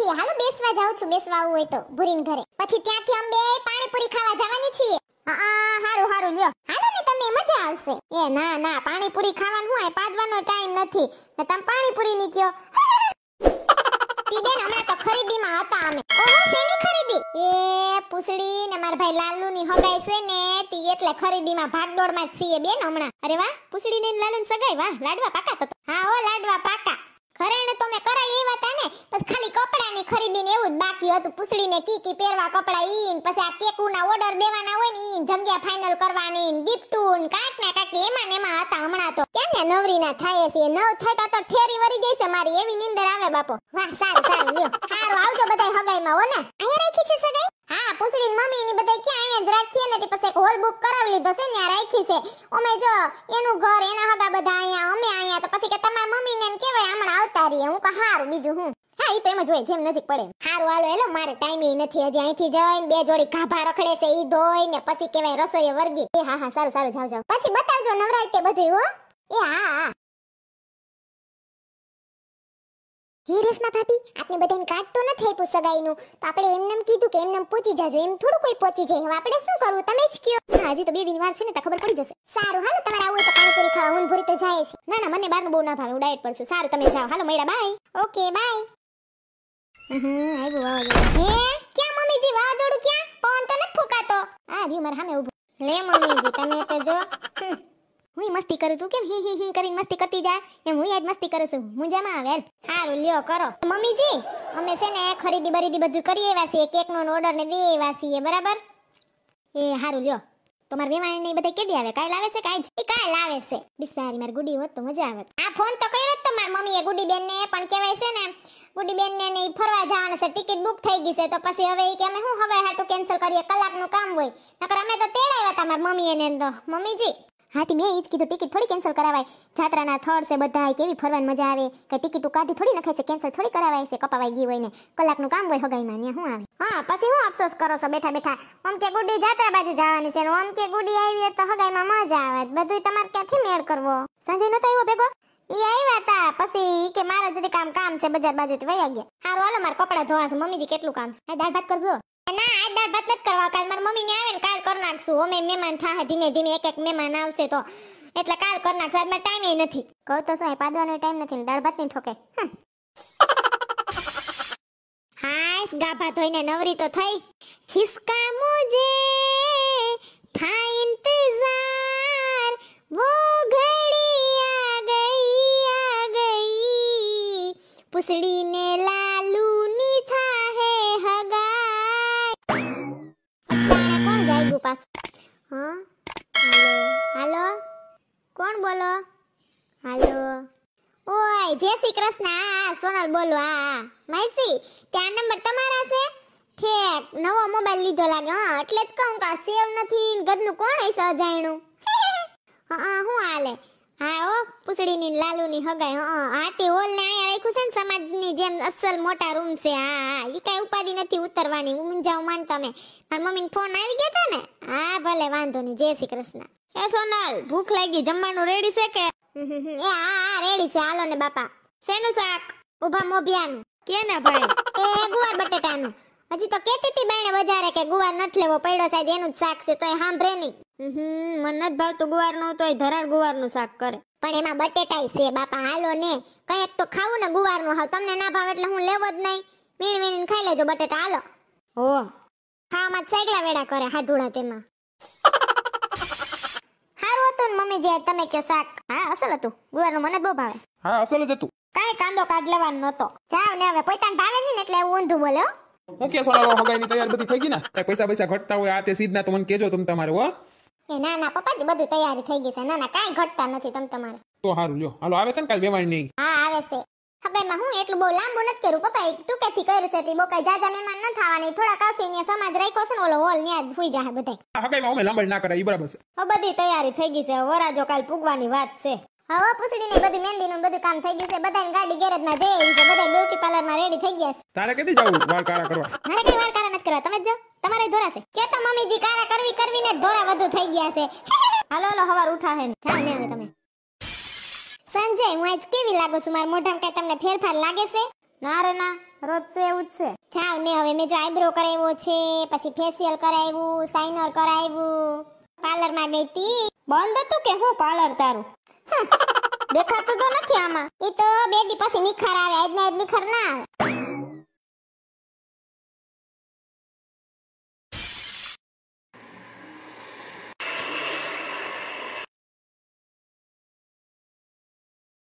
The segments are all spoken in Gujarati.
છીએ. હાલો બેસવા જાઉં છું, બેસવા આવું હોય તો ભૂરીન ઘરે. પછી ત્યાંથી અમે બે પાણીપુરી ખાવા જવાની છીએ. હા હારું હારું લ્યો. હાલો ને તમે મજા આવશે. એ ના ના પાણીપુરી ખાવાનું હોય, પાદવાનો ટાઈમ નથી. ને તમે પાણીપુરી ની કયો. તી બેન હમણાં તો ખરીદીમાં હતા અમે. ઓહો શેની ખરીદી? એ પૂછડી ને મારા ભાઈ લાલુ ની હગાઈ છે ને તી એટલે ખરીદીમાં ભાગદોડમાં જ છીએ બેન હમણાં. અરે વાહ પૂછડી ને લાલુ ની સગાઈ, વાહ લાડવા પાકા તો. હા હો લાડવા પાકા. ઘરેને તો મે કરાય એવા તા ને, બસ ખાલી કપડાની ખરીદી ને એવું જ બાકી હતું. પૂછડીને કી પહેરવા કપડા ઈન, પછી આ કેકુના ઓર્ડર દેવાના હોય ને ઈન, જગ્યા ફાઇનલ કરવાની ને ગિફ્ટુન કાક ના કાક એમાં ને એમાં હતા હમણાં તો. કેમ ને નવરી ના થાય છે, નવ થતા તો ઠેરી વરી ગઈ છે મારી, એવી નીંદર આવે બાપો. વાહ સારું સારું લ્યો. સારું આવજો બધાય હગાઈમાં હો ને. અહીંયા રાખી છે સગાઈ? હા પૂછડી મમ્મી ની બધાય ક્યાં અહીંયા જ રાખીએ ને, પછી એક હોલ બુક કરાવી લીધો છે ને રાખી છે. અમે જો એનું ઘર એના હગા બધા અહીંયા, અમે અહીંયા, તો પછી કે તમાર મમ્મી ને કહેવાય હમણાં આવતા રહીએ. હું કહું હારું બીજું હું. હા ઈ તો એમ જ હોય જેમ નજીક પડે. હારું હાલો હેલો, મારે ટાઈમ નથી હજી. અહીંથી જઈને બે જોડી ગાભા રખડે છે ઈ ધોઈ ને પછી કહેવાય રસોઈએ વર્ગી. એ હા હા સારું સારું જાવ જાવ. પછી બતાવજો નવરાતે બધું હો. એ હા હા. હે રેશમા ભાભી, આપણે બધાને કાર્ડ તો નથી આપ્યું સગાઈનું, તો આપણે એમનેમ કીધું કે એમનેમ પહોંચી જાજો. એમ થોડું કોઈ પહોંચી જાય. હવે આપણે શું કરવું તમે જ કયો. હા હજી તો 2 દિન વાર છે ને, તો ખબર પડી જશે. સારું હાલો, તમારે આવું હોય તો પાણીપુરી ખાવા હું ભૂરી તો જાય છે. ના ના મને બહારનું બહુ ના ભાવે, હું ડાયટ પર છું. સારું તમે જાઓ. હાલો મૈડા બાય. Okay bye. આવ્યું વાવાઝોડું. હે ક્યાં મમ્મીજી વાવાઝોડું ક્યાં? પવન તો નથી ફૂંકાતો. આ રહ્યું મારા સામે ઊભું. લે મમ્મીજી તમે તો જો હું મસ્તી કરું, તું કેમ હી હી હી કરીને મસ્તી કરતી જા, એમ હું આજ મસ્તી કરું છું. મુંજામાં આવે. હારું લ્યો કરો. મમ્મીજી અમે છે ને ખરીદી બરીદી બધું કરી આવ્યા છીએ, કેકનો ઓર્ડર ને દે આવ્યા છીએ બરાબર. એ હારું લ્યો. તમાર વેવાણ ને બધા કેદી આવે? કાલ આવે છે કે આજ? એ કાલ આવે છે. બિસારી માર ગુડી હોત તો મજા આવત. આ ફોન તો કર્યો તો માર મમ્મીએ ગુડી બેન ને, પણ કહેવાય છે ને ગુડી બેન ને નહીં ફરવા જવાના છે, ટિકિટ બુક થઈ ગઈ છે. તો પછી હવે ઈ કે અમે હું હવે હાટુ કેન્સલ કરીએ, કલાકનું કામ હોય. નકર અમે તો તેડાવ્યા હતા માર મમ્મીએ ને તો. મમ્મીજી હાથી મેં ઈ જ કીધું ટિકિટ થોડી કેન્સલ કરાવાય. જાત્રાના થડ છે બધા, કેવી ફરવાની મજા આવે. કે ટિકિટો કાઢી થોડી નખાય છે, કેન્સલ થોડી કરાવાય છે. કપાવાઈ ગઈ હોય ને કલાકનું કામ હોય હગાઈમાં ને શું આવે. હા પછી હું અફસોસ કરો છો બેઠા બેઠા. ઓમ કે ગુડી જાત્રા બાજુ જવાની છે, ઓમ કે ગુડી આવી તો હગાઈમાં મજા આવે. બધું તમારે ક્યાંથી મેળ કરવો. સંજય નતો આવ્યો ભેગો? ઈ આવ્યા તા, પછી કે મારા જુદી કામ છે બજાર બાજુથી વયા ગયા. હારું હાલો મારા કપડા ધોવા છે. મમ્મીજી કેટલું કામ છે? આ દાળ ભાત કરજો. ના આ દાળ ભાત નથી કરવા, કાલ મારી મમ્મી ને આવે ને કાલ કરી નાખશું. અમે મહેમાન થાહે ધીમે ધીમે, એક એક મહેમાન આવશે તો એટલે કાલ કરી નાખશું. આજમાં ટાઈમ નથી. કહું તો શું પાડવાનો ટાઈમ નથી ને દાળ ભાત ની ઠોકે. હાય ગાભા ધોઈને નવરી તો થઈ. जिसका मुझे था इंतजार वो घड़ी आ गई पुसड़ी ने लालू ની થા હે હગાઈ. અત્યારે કોણ જાગ્યું પાછું? હા હાલો કોણ બોલો? હાલો ઓય જય શ્રી કૃષ્ણ. હા સોનલ બોલો. હા માઈસી ત્યાં નંબર તમારા છે? ઠેક નવો મોબાઈલ લીધો લાગે. હા એટલે જ કહું કે સેવ નથી ગદનું કોણ હશે અજાણ્યું. હા હું હાલે? હા ઓ પૂછડીની લાલુની હગાઈ. હા આટી હોલ ને આયા રાખ્યું છે ને સમાજની જેમ અસલ મોટા રૂમ છે. હા ઈ કાઈ ઉપાડી નથી ઉતરવાની. મુંજાવ માન તમે. માર મમ્મીને ફોન આવી ગયા તા ને. હા ભલે વાંધો નહીં. જય શ્રી કૃષ્ણ. એ સોનલ ભૂખ લાગી, જમવાનું રેડી છે કે? એ હા રેડી છે. હાલો ને બાપા. શેનું શાક? ઉભા મોભિયાનું. કેના ભાઈ? એ ગુવાર બટેટાનું. હજી તો કેતી હતી બાયણે બજારે કે ગુવાર નઠ લેવો પડ્યો સાહેબ, એનું જ શાક છે. તોય સાંભળે નહીં. મને નથી ભાવતું ગુવારનું, તોય ધરાડ ગુવારનું શાક કરે. પણ એમાં બટેટાય છે બાપા. હાલો ને કંઈક તો ખાવું ને ગુવારનું. હાવ તમને ના ભાવે એટલે હું લેવો જ નહીં. વીણ વીણીને ખાઈ લેજો બટેટા. હાલો હો ખાવામાં જ સાયકલા વેડા કરે હાડુડા તેમાં. હારું હતું ને મમ્મી જે તમે કયો શાક? હા અસલ હતું. ગુવારનું મને બહુ ભાવે. હા અસલ જ હતું. કાઈ કાંદો કાઢ લેવાનો નતો. જાવ ને હવે પોતાને ભાવે નહીં ને એટલે એવું ઊંધું બોલે હો. હું કે સોનાલો હગાઈની તૈયાર બધી થઈ ગઈ ને? કઈ પૈસા ઘટતા હોય આ તે સીધના તો મને કેજો તમે તમારે. હો એ ના ના પપ્પાજી બધું તૈયારી થઈ ગઈ છે. ના ના કાઈ ઘટતા નથી તમે તમારે. તો હારું લ્યો. હાલો આવે છે ને કાલ વેવાણ નહીં? હા આવે છે. હગાઈમાં હું એટલું બહુ લાંબુ નથી કર્યું પપ્પા. એક ટૂંકેથી કર્યું છે. બહુ કઈ જાજા મહેમાન ન થવાની. થોડા કાસી ને સમાજ રાખ્યો છે ને ઓલો હોલ ન્યા જ હોઈ જાહે બધાય. હગાઈમાં અમે લાંબળ ના કરાય ઈ બરાબર છે. હવે બધી તૈયારી થઈ ગઈ છે. વરાજો કાલ પૂગવાની વાત છે. હવે પૂછડી ને બધી મહેંદી નું બધું કામ થઈ ગયું છે. બધાની ગાડી ગેરેજ માં જઈ છે. બધા બ્યુટી પાર્લર માં રેડી થઈ ગયા છે. તારે કેદી જાવું વાળ કાળા કરવા? મારે કઈ વાળ કાળા નથી કરવા. તમે જ જાઓ. તમારે ધોરા છે કે તો મમ્મીજી કાળા કરવીને ધોરા વધુ થઈ ગયા છે. હાલો હાલો હવાર ઉઠા હે જાવ ને હવે તમે. સંજય હું આજ કેવી લાગુ છું? મારા મોઢામાં કઈ તમને ફેરફાર લાગે છે? ના રે ના, રોજ છે એવું જ છે. જાવ ને હવે મેં જો આઈબ્રો કરાવ્યો છે, પછી ફેશિયલ કરાવ્યું, સાઇનર કરાવ્યું, પાર્લર માં ગઈ તી. બંધ હતું કે હું પાર્લર તારું? દેખાતું તો નથી આમાં. ઈ તો બે દી પછી નિખાર આવે, આજ ના આજ નિખાર ના આવે.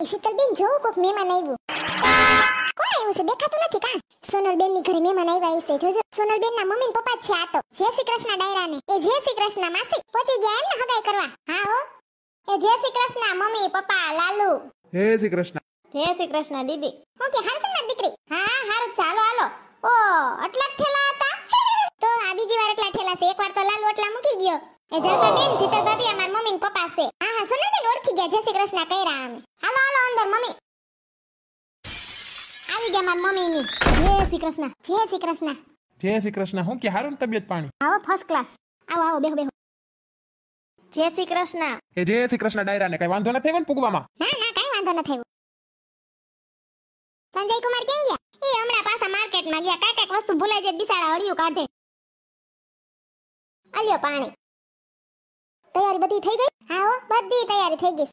શીતલબેન જો કોક મહેમાન આવ્યું. કોણ આવ્યું છે દેખાતું નથી કા? સોનલબેન ની ઘરે મહેમાન આવ્યા છે. જોજો સોનલબેન ના મમ્મી ને પપ્પા જ છે આ તો. જય શ્રી કૃષ્ણ ડાયરા ને. એ જય શ્રી કૃષ્ણ માસી પહોંચી ગયા એમ ને હગાઈ કરવા? હા હો. એ જય શ્રી કૃષ્ણ મમ્મી પપ્પા લાલુ. હે શ્રી કૃષ્ણ. જય શ્રી કૃષ્ણ દીદી. હું કે હાલ છે દીકરી? હા હારું ચાલો હાલો. ઓ આટલા જ ઠેલા હતા? તો આ બીજી વાર એટલા ઠેલા છે. એકવાર તો લાલુ એટલા મૂકી ગયો. એ જલપા બેન સીતા ભાભી અમાર મમ્મી ને પપ્પા છે. હા હા સોનલબેન ઓળખી ગયા. જય શ્રી કૃષ્ણ કઈરા અમે. હાલો હાલો અંદર મમ્મી. આવી ગયા માર મમ્મી ની. જય શ્રી કૃષ્ણ. જય શ્રી કૃષ્ણ. જય શ્રી કૃષ્ણ. હું કે હારું ને તબિયત પાણી? આવો ફર્સ્ટ ક્લાસ. આવો આવો બેહો બેહો. જય શ્રી કૃષ્ણ. એ જય શ્રી કૃષ્ણ ડાયરા ને કઈ વાંધો નથી આવ્યો ને પૂગવામાં? ના ના કઈ વાંધો નથી આવ્યો. સંજય કુમાર કેમ ગયા? એ હમણાં પાછા માર્કેટમાં ગયા. કાંઈક વસ્તુ ભૂલાઈ જાય બિસાડા હળિયું કાઢે. આલ્યો પાણી. તૈયારી બધી થઈ ગઈ? હા હો બધી તૈયારી થઈ ગઈ.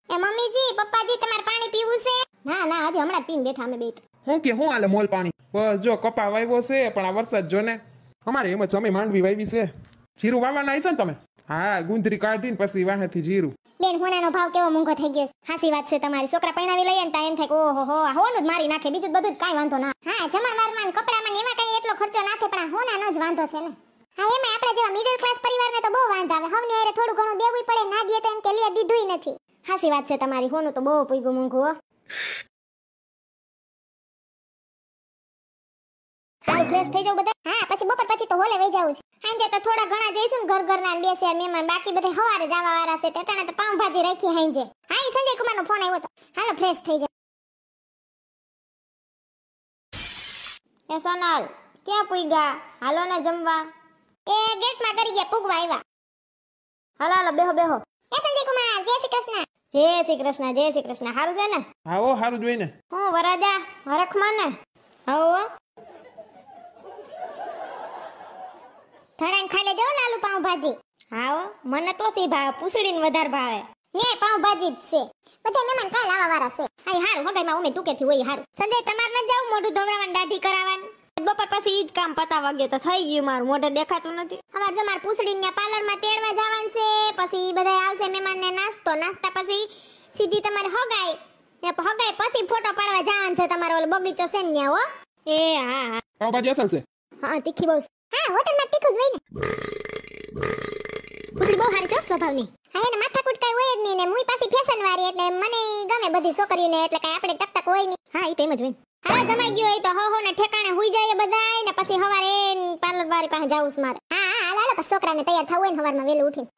એ મમ્મીજી પપ્પાજી તમારે પાણી પીવું છે? ના ના હજી હમણાં પીને બેઠા અમે બે. હું કે હું હાલે મોલ પાણી? બસ જો કપા વાવ્યો છે પણ આ વરસાદ જો ને અમારે એમ જ સમય માંડવી વાવી છે. જીરું વાવવાના આવીશો ને તમે? હા ગુંદરી કાઢીને પછી વાહેથી જીરું. બેન હોનાનો ભાવ કેવો મોંઘો થઈ ગયો છે. હાસી વાત છે તમારી. છોકરા પૈણાવી લઈએ ને તા એમ થાય કે ઓહો હો હોનું જ મારી નાખે. બીજું બધું કાઈ વાંધો ના. હા જમણવારમાં કપડામાં એમાં કઈ એટલો ખર્ચો ના થાય પણ હોનાનો જ વાંધો છે ને. હા એમાં આપણે જેવા મિડલ ક્લાસ પરિવારને તો બહુ વાંધો આવે. હવને હારે થોડું ઘણું દેવું પડે. ના દે તો એમ કે લે દીધુંય નથી. હાસી વાત છે તમારી. હોનું તો બહુ પૂગ્યું મોંઘું હો. હાલ ફ્રેશ થઈ જાવ બધા. હા પછી બપોર પછી તો હોલે વઈ જાવું છે. હાંજે તો થોડા ઘણા જઈશું ને ઘર ઘરના બે ચાર મહેમાન. બાકી બધા હવારે જવા વાળા છે. તેટાણે તો પાઉંભાજી રાખી હાંજે. હા ઈ સંજય કુમાર નો ફોન આવ્યો તો. હાલો ફ્રેશ થઈ જાવ. એ સોનલ ક્યાં પૂગ્યા? હાલો ને જમવા. એ ગેટમાં કરી ગયા પૂગવા આવ્યા. હાલો હાલો બેહો બેહો. એ સંજય કુમાર જય શ્રી કૃષ્ણ. જય શ્રી કૃષ્ણ. જય શ્રી કૃષ્ણ. હારું છે ને? હા હો હારું જોઈને. હું વરાજા હરખમાં ને? હો ધરાઈને ખાઈ લેજો લાલુ પાઉંભાજી. હા હો મને તો સી ભાવે. પૂછડીને વધારે ભાવે. ને પાઉંભાજી જ છે. બધા મહેમાન કાલ આવવા વાળા છે. હાય હારું હગાઈમાં ઉમે ટૂકેથી હોય હારું. સંજય તમાર ન જાવ મોઢું ધોવરાવાનું દાઢી કરાવવાનું? બપોર પછી ઈ જ કામ પતાવા ગયો તો થઈ ગયું મારું. મોઢે દેખાતું નથી. હવે જો માર પૂછડીને પાર્લરમાં તેડવા જવાનું છે. પછી બધા આવશે મહેમાનને નાસ્તો. નાસ્તા પછી સીધી તમારે હગાઈ. ને હગાઈ પછી ફોટો પાડવા જવાનું છે. તમારો ઓલો બગીચો છે ને હો. એ હા હા પાવભાજી અસલ છે? હા તીખી બહુ. હા હોટલમાં તીખું જ હોય ને. પૂછડી બહુ સારી છે સ્વભાવની. હા એને માથાકૂટ કઈ હોય જ નહીં ને મુઈ પાછી ફેશન વાળી એટલે મને ગમે બધી છોકરીઓને એટલે કઈ આપણે ટકટક હોય નહીં. હા ઈ તો એમ જ હોય. હા જમાઈ ગયો હોય તો હો ને ઠેકાણે હુઈ જાય બધાય ને પછી સવારે પાર્લર વાળી પાસે જાવું છે મારે. હા હા હાલ હાલ પછી છોકરાને તૈયાર થવું હોય ને સવારમાં વહેલું ઉઠીને.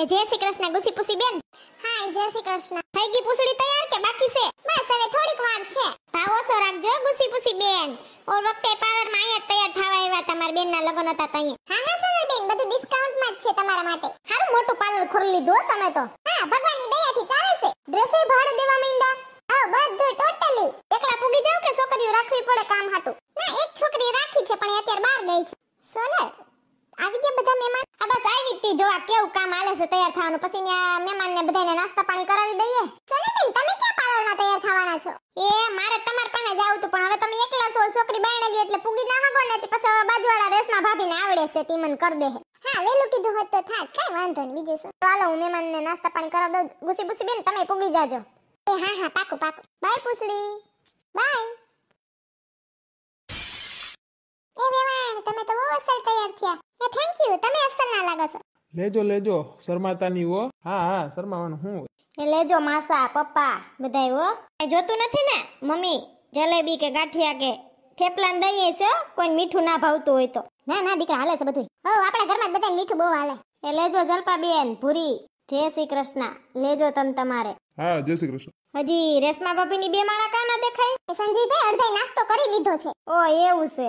એ જય શ્રી કૃષ્ણ ગુસી પુસી બેન. હા જય શ્રી કૃષ્ણ. થઈ ગઈ પૂછડી તૈયાર કે બાકી છે? બસ હવે થોડીક વાર છે. ભાવ ઓછો રાખજો ગુસી પુસી બેન. ઓર વખતે પાર્લરમાં અહીંયા તૈયાર થવા આવ્યા તમારા બેનના લગ્ન હતા તઈએ. હા હા સોનલ બેન બધું ડિસ્કાઉન્ટમાં જ છે તમારા માટે. હારું મોટું પાર્લર ખોલી લીધું હો તમે તો. હા ભગવાનની દયાથી ચાલે છે. ડ્રેસે ભાડે દેવા માંડ્યા? હા બધું ટોટલી. એકલા પૂગી જાવ કે છોકરીઓ રાખવી પડે કામ હાટું? ના એક છોકરી રાખી છે પણ અત્યારે બહાર ગઈ છે. સોનલ આવી ગયા બધા મહેમાન? આ બસ આવી જ તી જોવા કેવું કામ આલે છે તૈયાર થવાનું. પછી ન્યા મહેમાનને બધાને નાસ્તા પાણી કરાવી દઈએ. સોનલબેન તમે ક્યાં પાર્લરમાં તૈયાર થવાના છો? એ મારે તમાર પાસે જાવું તું પણ હવે તમે એકલા છો. છોકરી બાયણે ગઈ એટલે પૂગી ના હગો ને પછી બાજુવાળા રેશમા ભાભીને આવડે છે તી મને કર દે. હા વેલું કીધું હોત તો થાત. કઈ વાંધો નહીં બીજું શું. ચાલો હું મહેમાનને નાસ્તા પાણી કરાવી દઉં. ગુસી ગુસી બેન તમે પૂગી જાજો. એ હા હા પાકું પાકું. બાય પૂછડી. બાય. એ વેવાણ તમે તો બહુ અસલ તૈયાર થયા. એ થેન્ક યુ. તમે અસલ ના લાગો છો. લેજો લેજો શરમાતાની હો. હા હા શરમાવાનું હું. એ લેજો માસા પપ્પા બધાય હો. કઈ જોતું નથી ને મમ્મી જલેબી કે ગાંઠિયા કે થેપલા ને દઈએ છે. કોઈ મીઠું ના ભાવતું હોય તો. ના ના દીકરા હાલે છે બધું. હો આપણા ઘરમાં બધાને મીઠું બહુ હાલે. એ લેજો જલપા બેન ભૂરી. જય શ્રી કૃષ્ણ. લેજો તમ તમારે. હા જય શ્રી કૃષ્ણ. હજી રેશમા ભાભીની બે માળા કાના દેખાય? એ સંજીભાઈ અડધાઈ નાસ્તો કરી લીધો છે. ઓ એવું છે.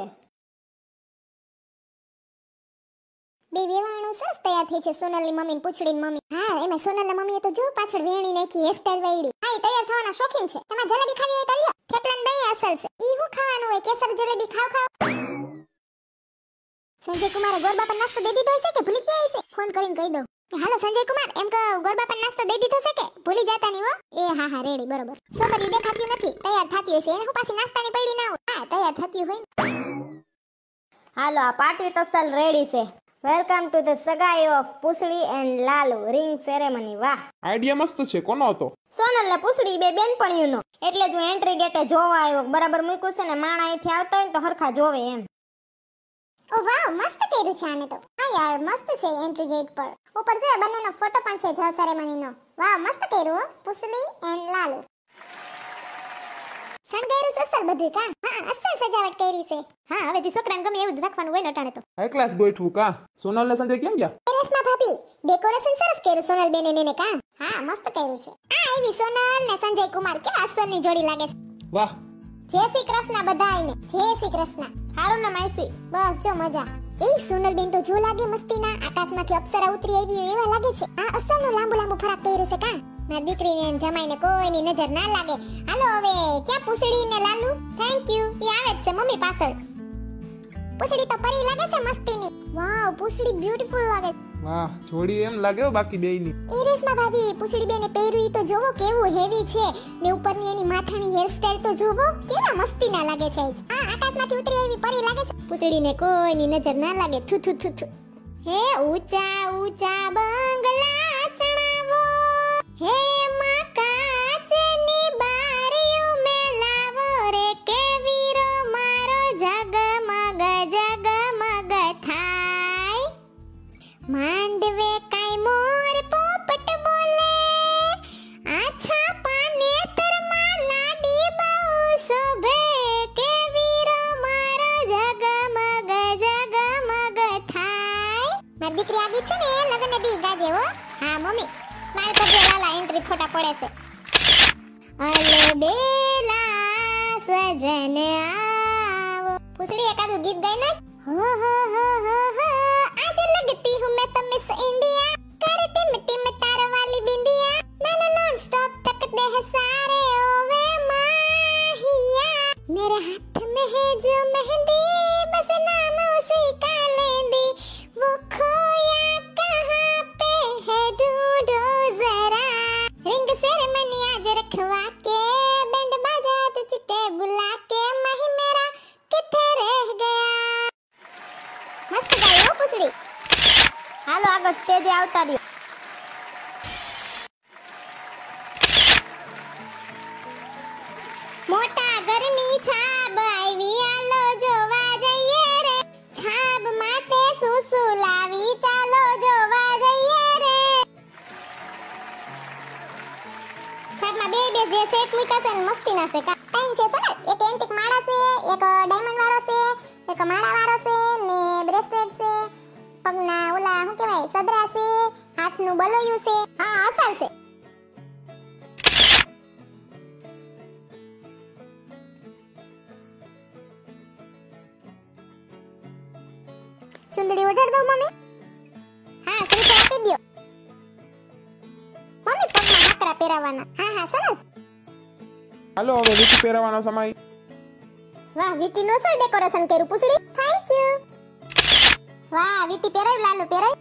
બે વેવાણું સરસ તૈયાર થઈ છે, સોનલની મમ્મી ને પૂછડીની મમ્મી. હા, એમાં સોનલના મમ્મીએ તો જો પાછળ વેણી નાખી, હેરસ્ટાઈલ વાળી. હા, એ તૈયાર થવાના શોખીન છે. તમારે જલેબી ખાવી હોય તો લ્યો. થેપલાનું દહીં અસલ છે. ઈ હું ખાવાનું હોય? કેસર જલેબી ખાવ. સંજય કુમારે ગોરબા પર નાસ્તો દઈ દીધો છે કે ભૂલી ગયા છે? ફોન કરીને કહી દઉં કે હાલો સંજય કુમાર, એમ કહો ગોરબા પર નાસ્તો દઈ દીધો છે કે ભૂલી જાતા નહીં હો. એ હા હા રેડી, બરોબર. સોમરી દેખાતી નથી, તૈયાર થતી હશે. એને હું પાછી નાસ્તાની પડી ના હોય. હા, તૈયાર થતી હોય. હાલો, આ પાર્ટી તો સલ રેડી છે. વેલકમ ટુ ધ સગાઈ of Poochhdi and Lalu ring ceremony. વાહ, આઈડિયા મસ્ત છે. કોનો હતો? સોનલ ને પૂછડી બે બેનપણીઓનો. એટલે જ હું એન્ટ્રી ગેટે જોવા આવ્યો. બરાબર મૂક્યું છે ને, માણા અહીંથી આવતા હોય તો હરખા જોવે એમ. ઓ વાવ, મસ્ત કર્યું છે આને તો. હા યાર, મસ્ત છે એન્ટ્રી ગેટ પર. ઉપર જો બંનેનો ફોટો પણ છે જળ સેરેમનીનો. વાવ, મસ્ત કર્યું હો, પૂછડી એન્ડ લાલુ. શણગાર્યું છે અસલ બધું કા? હા, અસલ સજાવટ કરી છે. હા, હવે જે છોકરાને ગમે એવું જ રાખવાનું હોય ને અટાણે તો. હાઈ ક્લાસ ગોઠવું કા? સોનલ ને સંજય કેમ ગયા? રેશમા ભાભી, ડેકોરેશન સરસ કર્યું સોનલ બેને ને કા? હા, મસ્ત કર્યું છે. આ એવી સોનલ ને સંજય કુમાર કેવા અસલની જોડી લાગે છે. વાહ, જય શ્રી કૃષ્ણ બધાયને. જય શ્રી કૃષ્ણ. હારું ને માઈસી? બસ જો મજા. એ સોનલ બેન તો જો લાગે મસ્તીના, આકાશમાંથી અપ્સરા ઉતરી આવી એવા લાગે છે. આ અસલનું લાંબુ લાંબુ ફરાક પહેર્યું છે કા? ના દીકરીને ને જમાઈને કોઈની નજર ના લાગે. હાલો હવે ક્યાં પૂછડી ને લાલુ? Thank you. ઈ આવે જ છે મમ્મી પાછળ. પૂછડી તો પરી લાગે છે મસ્તીની. વાવ, પૂછડી બ્યુટીફુલ લાગે. વાહ, જોડી એમ લાગે હો બાકી બેયની. એ રેશમા ભાભી, પૂછડી બેને પહેર્યું ઈ તો જોવો કેવું હેવી છે ને, ઉપરની એની માથાની હેરસ્ટાઈલ તો જોવો કેવા મસ્તીના લાગે છે. આ આકાશમાંથી ઉતરી આવી પરી લાગે છે. પૂછડીને કોઈની નજર ના લાગે. થુ થુ થુ થુ. હે ઊંચા ઊંચા બંગલા ચણાવો, હે માં કાચની બારીઓ મેં લાવો રે, કે વીરો મારો જગમગ જગમગ થાય. માંડવે કાઈ મોર પોપટ બોલે, આછા પાને તરમાં લાડી બહુ શોભે, કે વીરો મારો જગમગ જગમગ થાય. મારી દીકરી આગી છે ને લગન દી ગાજે હો. હા મમ્મી, સ્માઈલ કરજે લાલા, એન્ટ્રી ફોટા પડે છે. અલે બેલા સજન આવો. પૂછડી એકાદું ગીત ગાઈ નાખ. હો હો હો હો હો, आज लगती हूँ मैं तो मिस इंडिया, करती मिट्टी में तार वाली बिंदिया, मैंने नॉन स्टॉप तकते हैं सारे ओवे माहिया, मेरे हाथ में है जो मेहंदी, बस नाम उसी का लेंदी, वो खोया कहाँ पे है ढूंढो जरा, रिंग सेरेमनी आज रखवा के, बैंड बाजा तो चिट्टे बुला के, माही मेरा किथे रह गया. મસ્ત ગાયો પૂછડી. હાલો આગળ સ્ટેજે આવતા રહ્યો. મોટા ઘરની છાબ આવી, આલો જોવા જઈએ રે, છાબ માટે સુસુ લાવી, ચાલો જોવા જઈએ રે. છાબમાં બે બે જે સેટ મૂક્યા છે ને મસ્તીના છે કા? ત્રણ છે સોનલ. એક એન્ટિક માળા છે, એક ડાયમંડ વાળો છે, એક માળા વાળો છે ને બ્રેસલેટ છે, પગના ઓલા શું કહેવાય સદરા છે, હાથનું બલોયું છે. હા, અસલ છે. ચુંદડી ઓઢાડ દઉં મમ્મી? હા, શ્રીફળ આપી દ્યો. મમ્મી પગમાં હાકરા પહેરાવાના. હા હા સોનલ. હાલો હવે વીટી પહેરાવાનો સમય. વાહ, વીટીનું શું ડેકોરેશન કર્યું પૂછડી? Thank you. વાહ, વીટી પહેરાવી લાલુ, પહેરાવી.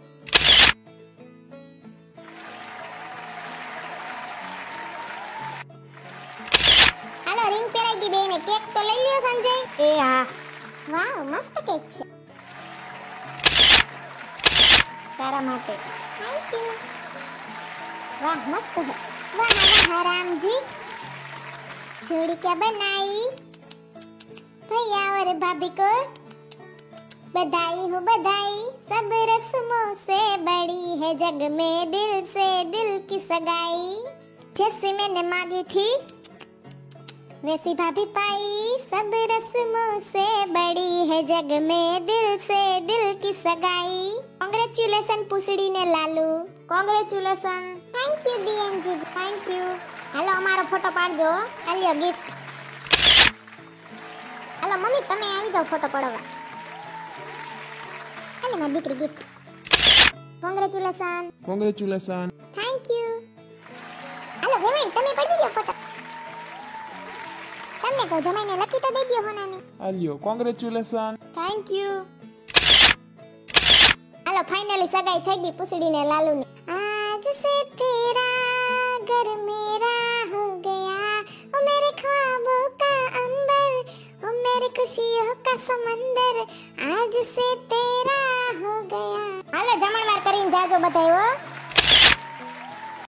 હાલો રિંગ પહેરાઈ ગઈ બેને. કેક તો લઈ લ્યો સંજય. એ હા, વાહ, મસ્ત કેક છે. તારા માટે. Thank you. वाह मस्त है. वाह वाह राम जी, जोड़ी क्या बनाई भैया और भाभी को बधाई हो बधाई, सब रस्मों से बड़ी है जग में दिल से दिल की सगाई, जैसी मैंने मांगी थी वैसी भाभी पाई, सब रस्मों से बड़ी है जग में दिल से दिल की सगाई. કોંગ્રેચ્યુલેશન પૂછડી ને લાલુ. કોંગ્રેચ્યુલેશન. થેન્ક યુ ડીએનજી. Thank you. હાલો અમારો ફોટો પાડજો. આલ્યો ગિફ્ટ. હાલો મમ્મી તમે આવી જાવ ફોટો પડાવવા. હાલે મારી દીકરી gift. Congratulation. Congratulation. Thank you. હાલો વેવેન તમે પડી લ્યો ફોટો. તમને કહો જમાઈને લખી તો દઈ દ્યો હોનાને. આલ્યો congratulation. Thank you. Hello finally સગાઈ થઈ ગઈ પૂછડીને લાલુની. આજ સે તેરા ઘર મેરા હો ગયા ઓ મેરે ખ્વાબો કા અંબર ઓ મેરી ખુશીઓ કા સમંદર આજ સે તેરા હો ગયા. હાલો જમણવાર કરીને જાજો બધાય હો.